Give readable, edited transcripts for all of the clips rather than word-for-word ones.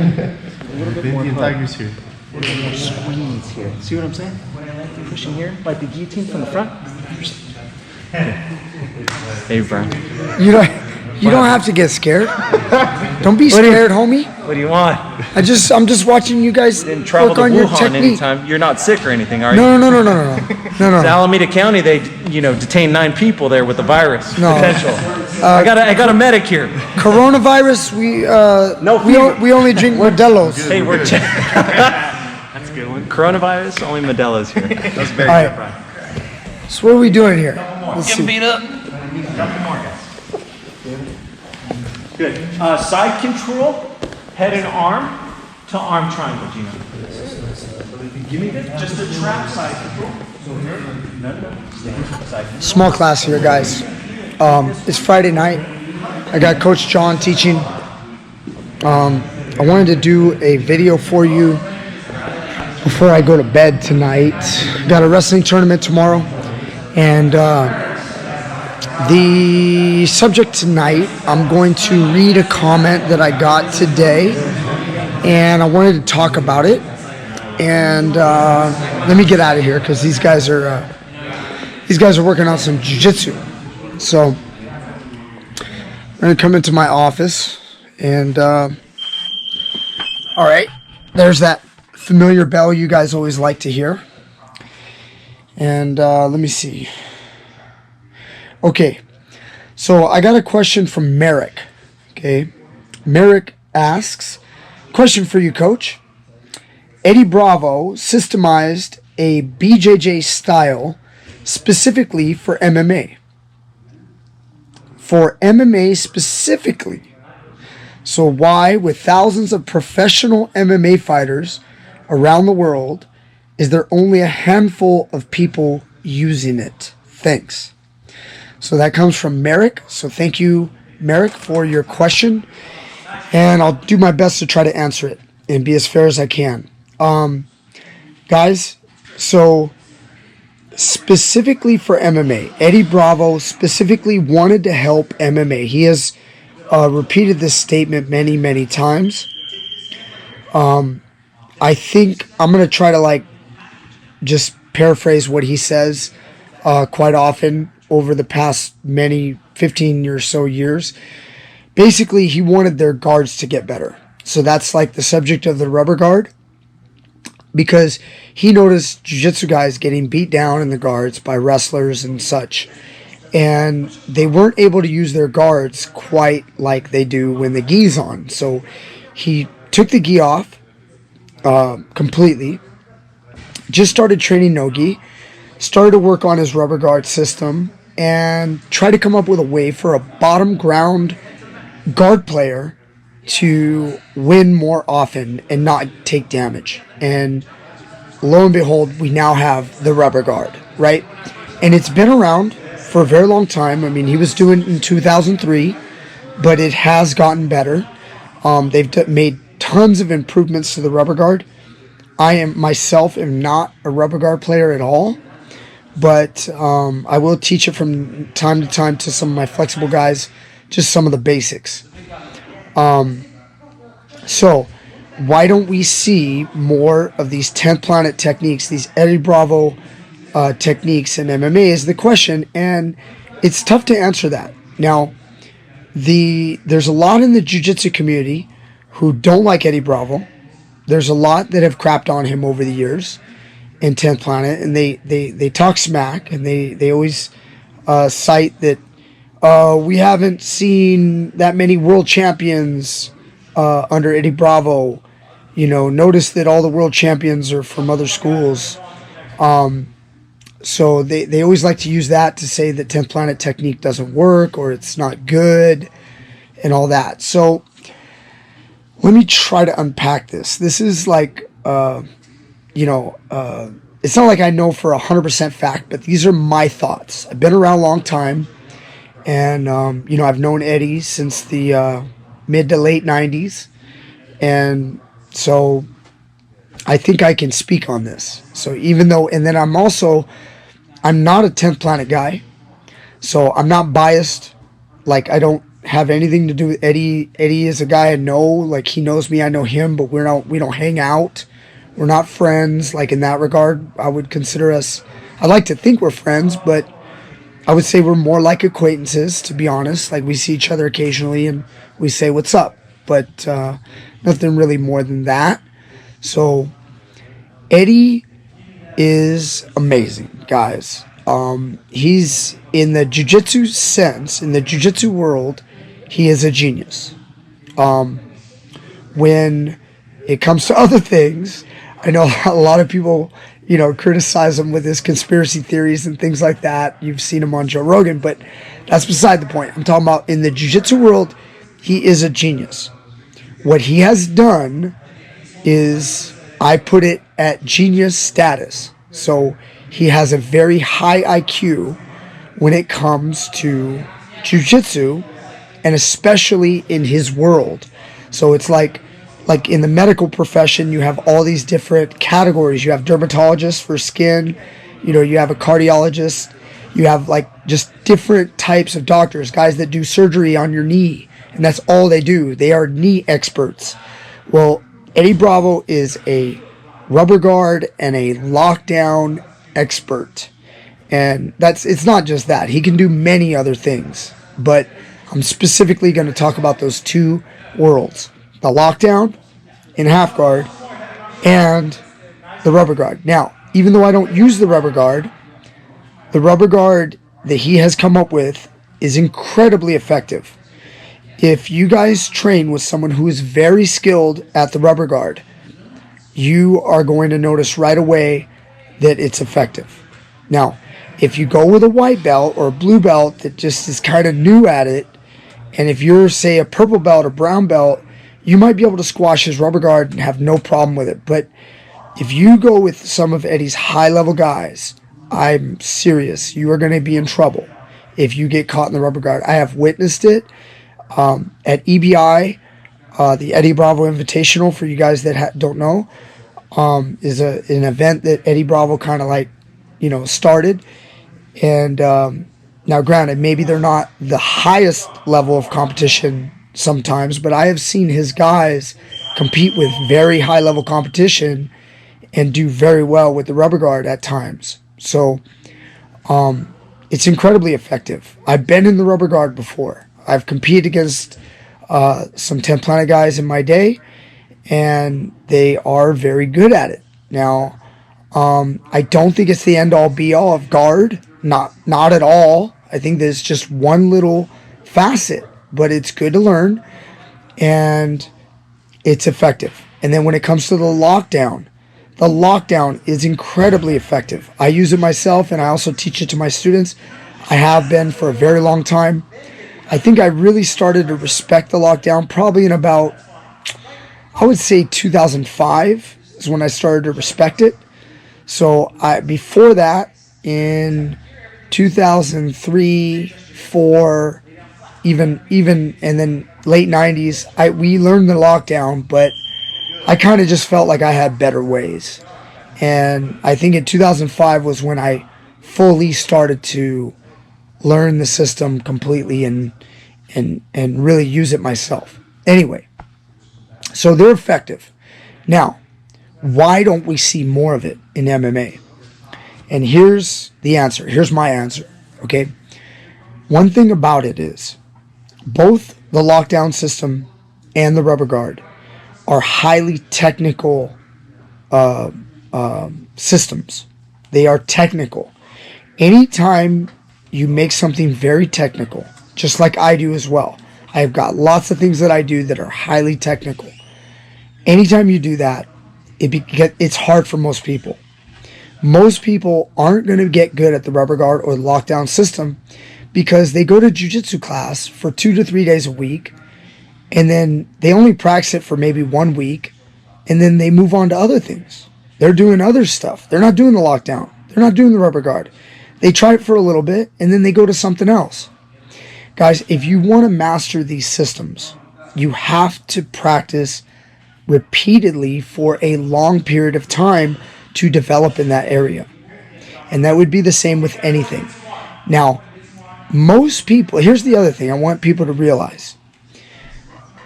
A little bit more Tigers here. A little more squeeze here. See what I'm saying? Pushing here, like the guillotine from the front. Hey, Brian. You don't have to get scared. Don't be scared, homie. What do you want? I'm just watching you guys work on your technique. Anytime. You're not sick or anything, are you? No. In Alameda County, they detain 9 people there with the virus potential. I got a medic here. Coronavirus, we only drink Modelo's. Hey, we're that's a good one. Coronavirus, only Modelo's here. That's very good, Brian. So what are we doing here? Let's see. Beat up. Couple more, guys. Good. Side control, head and arm to arm triangle, Gino. Give me this. Just a trap side control. No. Small class here, guys. It's Friday night. I got Coach John teaching. I wanted to do a video for you before I go to bed tonight. Got a wrestling tournament tomorrow. And the subject tonight, I'm going to read a comment that I got today, and I wanted to talk about it. And let me get out of here because these guys are working on some jiu-jitsu. So I'm gonna come into my office, and all right, there's that familiar bell you guys always like to hear. And let me see. Okay, so I got a question from Merrick. Okay, Merrick asks, question for you, Coach. Eddie Bravo systemized a BJJ style specifically for MMA. For MMA specifically. So why, with thousands of professional MMA fighters around the world, is there only a handful of people using it? Thanks. So that comes from Merrick. So thank you, Merrick, for your question. And I'll do my best to try to answer it and be as fair as I can. Guys, so specifically for MMA, Eddie Bravo specifically wanted to help MMA. He has repeated this statement many, many times. I think I'm going to try to just paraphrase what he says quite often over the past 15 or so years. Basically, he wanted their guards to get better. So that's like the subject of the rubber guard, because he noticed jiu-jitsu guys getting beat down in the guards by wrestlers and such, and they weren't able to use their guards quite like they do when the gi's on. So he took the gi off completely, just started training no gi, started to work on his rubber guard system, and tried to come up with a way for a bottom ground guard player to win more often and not take damage. And lo and behold, we now have the rubber guard, right? And it's been around for a very long time. I mean, he was doing it in 2003, but it has gotten better. They've made tons of improvements to the rubber guard. I myself am not a rubber guard player at all, but I will teach it from time to time to some of my flexible guys, just some of the basics. So why don't we see more of these 10th planet techniques, these Eddie Bravo techniques in MMA is the question, and it's tough to answer that. Now, there's a lot in the jiu-jitsu community who don't like Eddie Bravo. There's a lot that have crapped on him over the years in 10th planet, and they talk smack, and they always cite that we haven't seen that many world champions under Eddie Bravo. Notice that all the world champions are from other schools. So they always like to use that to say that 10th planet technique doesn't work or it's not good and all that. So let me try to unpack this. This is like, it's not like I know for 100% fact, but these are my thoughts. I've been around a long time, and, I've known Eddie since the mid to late 90s. And so I think I can speak on this. So even though, and then I'm not a 10th planet guy, so I'm not biased. Like I don't have anything to do with Eddie. Eddie is a guy I know, like he knows me, I know him, but we don't hang out. We're not friends. Like in that regard, I would consider us, I like to think we're friends, but I would say we're more like acquaintances, to be honest. Like we see each other occasionally and we say what's up, but nothing really more than that. So Eddie is amazing, guys. He's in the jiu-jitsu sense, in the jiu-jitsu world, he is a genius. When it comes to other things, I know a lot of people, criticize him with his conspiracy theories and things like that. You've seen him on Joe Rogan, but that's beside the point. I'm talking about in the jiu-jitsu world, he is a genius. What he has done is, I put it at genius status. So he has a very high IQ when it comes to jiu-jitsu, and especially in his world. So it's like in the medical profession, you have all these different categories. You have dermatologists for skin, you have a cardiologist, you have like just different types of doctors, guys that do surgery on your knee, and that's all they do. They are knee experts. Well, Eddie Bravo is a rubber guard and a lockdown expert. And it's not just that. He can do many other things, but I'm specifically going to talk about those two worlds. The lockdown in half guard and the rubber guard. Now, even though I don't use the rubber guard that he has come up with is incredibly effective. If you guys train with someone who is very skilled at the rubber guard, you are going to notice right away that it's effective. Now, if you go with a white belt or a blue belt that just is kind of new at it, and if you're, say, a purple belt or brown belt, you might be able to squash his rubber guard and have no problem with it. But if you go with some of Eddie's high-level guys, I'm serious, you are going to be in trouble if you get caught in the rubber guard. I have witnessed it at EBI, the Eddie Bravo Invitational, for you guys that don't know, is an event that Eddie Bravo kind of started. And now granted, maybe they're not the highest level of competition sometimes, but I have seen his guys compete with very high level competition and do very well with the rubber guard at times. So it's incredibly effective. I've been in the rubber guard before. I've competed against some 10 Planet guys in my day, and they are very good at it. Now, I don't think it's the end-all be-all of guard. Not at all. I think there's just one little facet, but it's good to learn, and it's effective. And then when it comes to the lockdown is incredibly effective. I use it myself, and I also teach it to my students. I have been for a very long time. I think I really started to respect the lockdown probably in about, I would say 2005 is when I started to respect it. So before that, in 2003, 4, even and then late 90s, we learned the lockdown, but I kind of just felt like I had better ways. And I think in 2005 was when I fully started to learn the system completely and really use it myself. Anyway, so they're effective. Now, why don't we see more of it in MMA? And here's the answer. Here's my answer. Okay. One thing about it is both the lockdown system and the rubber guard are highly technical systems. They are technical. Anytime you make something very technical, just like I do as well, I've got lots of things that I do that are highly technical. Anytime you do that, it's hard for most people. Most people aren't going to get good at the rubber guard or the lockdown system because they go to jiu-jitsu class for 2 to 3 days a week, and then they only practice it for maybe 1 week, and then they move on to other things. They're doing other stuff. They're not doing the lockdown. They're not doing the rubber guard. They try it for a little bit, and then they go to something else. Guys, if you want to master these systems, you have to practice repeatedly for a long period of time to develop in that area. And that would be the same with anything. Now, most people, here's the other thing I want people to realize.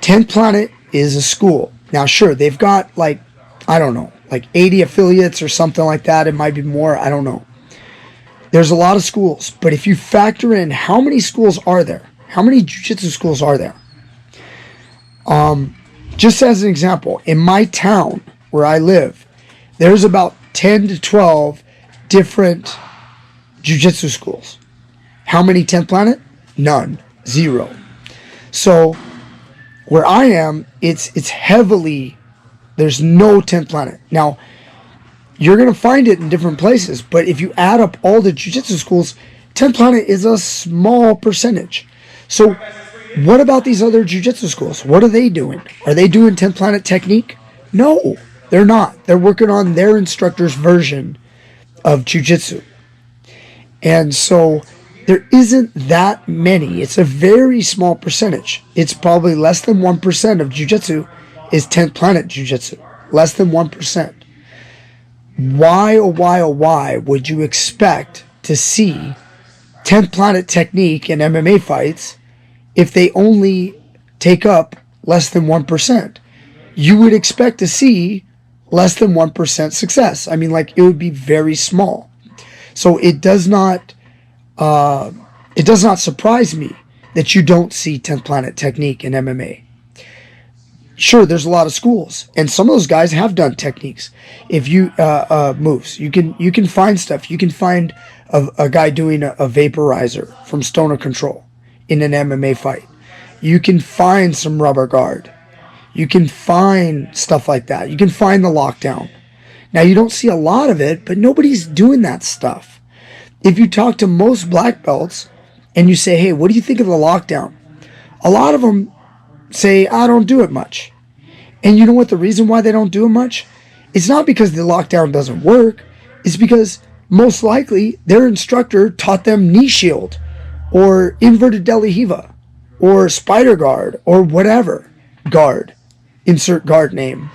10th Planet is a school. Now, sure, they've got like, I don't know, like 80 affiliates or something like that. It might be more. I don't know. There's a lot of schools. But if you factor in how many schools are there, how many jiu-jitsu schools are there? Just as an example, in my town where I live, there's about 10 to 12 different jiu-jitsu schools. How many 10th Planet? None. 0. So where I am, it's heavily, there's no 10th Planet. Now, you're going to find it in different places, but if you add up all the jiu-jitsu schools, 10th Planet is a small percentage. So what about these other jiu-jitsu schools? What are they doing? Are they doing 10th Planet technique? No, they're not. They're working on their instructor's version of jiu-jitsu. And so there isn't that many. It's a very small percentage. It's probably less than 1% of jiu-jitsu is 10th Planet jiu-jitsu. Less than 1%. Why, oh why, oh why would you expect to see 10th Planet technique in MMA fights if they only take up less than 1%? You would expect to see less than 1% success. I mean, like, it would be very small. So it does not surprise me that you don't see 10th Planet technique in MMA. Sure, there's a lot of schools, and some of those guys have done techniques. If you moves, you can find stuff. You can find a guy doing a vaporizer from Stoner Control in an MMA fight. You can find some rubber guard. You can find stuff like that. You can find the lockdown. Now, you don't see a lot of it, but nobody's doing that stuff. If you talk to most black belts and you say, hey, what do you think of the lockdown? A lot of them say, I don't do it much. And you know what the reason why they don't do it much? It's not because the lockdown doesn't work. It's because most likely their instructor taught them knee shield or inverted deli hiva or spider guard or whatever guard, insert guard name.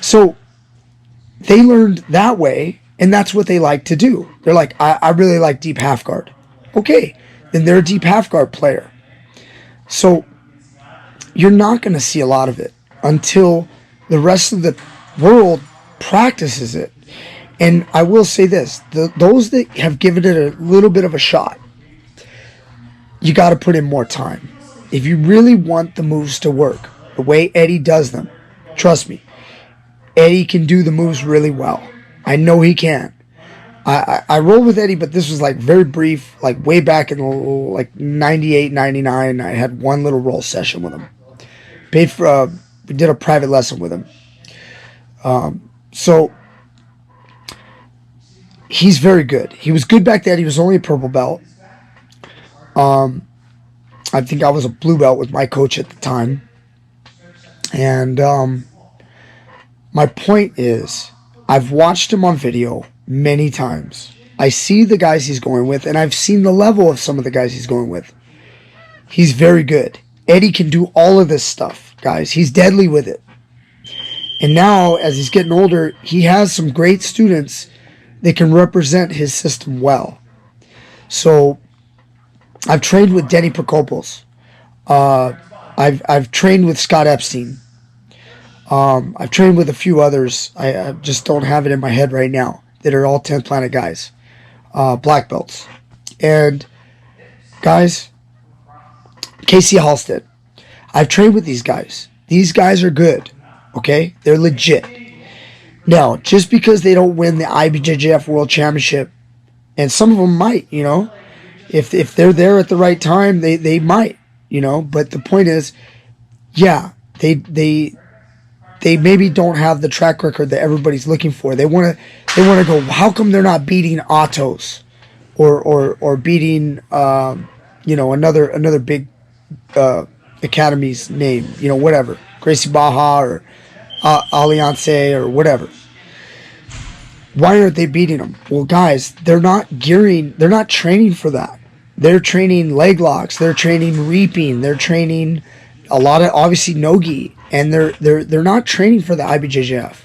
So they learned that way, and that's what they like to do. They're like, I really like deep half guard. Okay, then they're a deep half guard player. So you're not going to see a lot of it until the rest of the world practices it. And I will say this, those that have given it a little bit of a shot, you got to put in more time. If you really want the moves to work the way Eddie does them, trust me, Eddie can do the moves really well. I know he can. I rolled with Eddie, but this was like very brief, like way back in like 98, 99. I had one little roll session with him. Paid for, we did a private lesson with him. So he's very good. He was good back then. He was only a purple belt. I think I was a blue belt with my coach at the time. And my point is, I've watched him on video many times. I see the guys he's going with, and I've seen the level of some of the guys he's going with. He's very good. Eddie can do all of this stuff, guys. He's deadly with it. And now, as he's getting older, he has some great students that can represent his system well. So, I've trained with Denny Prokopos. I've trained with Scott Epstein. I've trained with a few others. I just don't have it in my head right now, that are all 10th Planet guys, black belts. And guys, Casey Halstead, I've trained with these guys. These guys are good, okay? They're legit. Now, just because they don't win the IBJJF World Championship, and some of them might, you know, if they're there at the right time, they might, you know. But the point is, yeah, they maybe don't have the track record that everybody's looking for. They want to go, how come they're not beating Autos or beating you know, another big academy's name, you know, whatever, Gracie Baja or Alianse or whatever. Why aren't they beating them? Well, guys, they're not training for that. They're training leg locks, they're training reaping, they're training a lot of, obviously, no-gi, and they're not training for the IBJJF,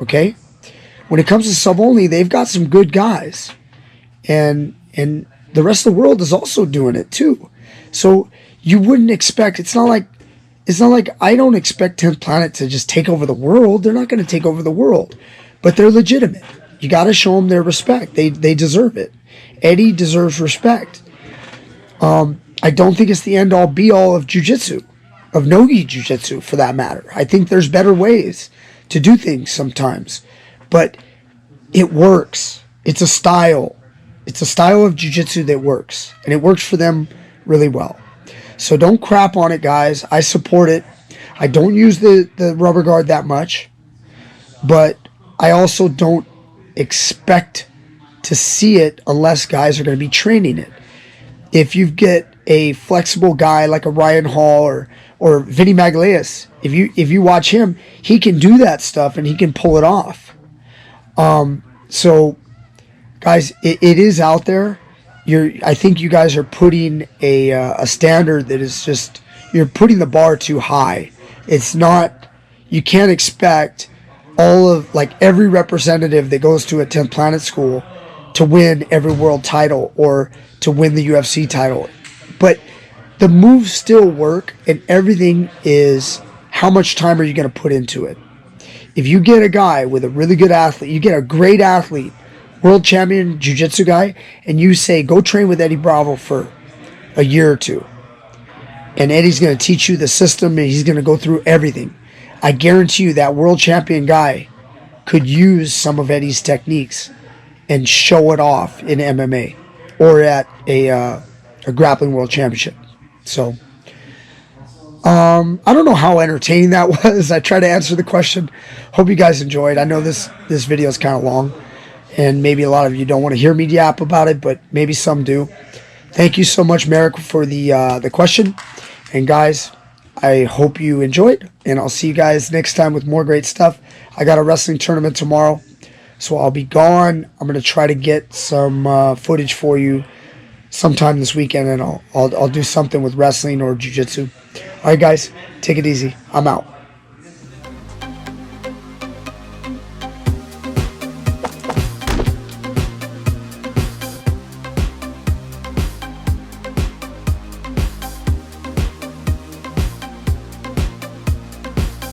okay? When it comes to sub-only, they've got some good guys, and the rest of the world is also doing it too. So you wouldn't expect, it's not like I don't expect 10th Planet to just take over the world. They're not going to take over the world, but they're legitimate. You got to show them their respect. They deserve it. Eddie deserves respect. I don't think it's the end all be all of jiu-jitsu, of no-gi jiu-jitsu for that matter. I think there's better ways to do things sometimes, but it works. It's a style. It's a style of jiu-jitsu that works, and it works for them really well. So don't crap on it, guys. I support it. I don't use the rubber guard that much, but I also don't expect to see it unless guys are going to be training it. If you get a flexible guy like a Ryan Hall or Vinny Magalhaes, if you watch him, he can do that stuff and he can pull it off. So guys, it is out there. I think you guys are putting a standard that is just, you're putting the bar too high. It's not, you can't expect all of, like, every representative that goes to a 10th Planet school to win every world title or to win the UFC title. But the moves still work, and everything is how much time are you going to put into it. If you get a guy with a really good athlete, you get a great athlete, world champion jiu-jitsu guy, and you say, go train with Eddie Bravo for a year or two. And Eddie's going to teach you the system, and he's going to go through everything. I guarantee you that world champion guy could use some of Eddie's techniques and show it off in MMA or at a grappling world championship. So, I don't know how entertaining that was. I tried to answer the question. Hope you guys enjoyed. I know this video is kind of long, and maybe a lot of you don't want to hear me yap about it, but maybe some do. Thank you so much, Merrick, for the question. And guys, I hope you enjoyed, and I'll see you guys next time with more great stuff. I got a wrestling tournament tomorrow, so I'll be gone. I'm going to try to get some footage for you sometime this weekend, and I'll do something with wrestling or jiu-jitsu. All right, guys, take it easy. I'm out.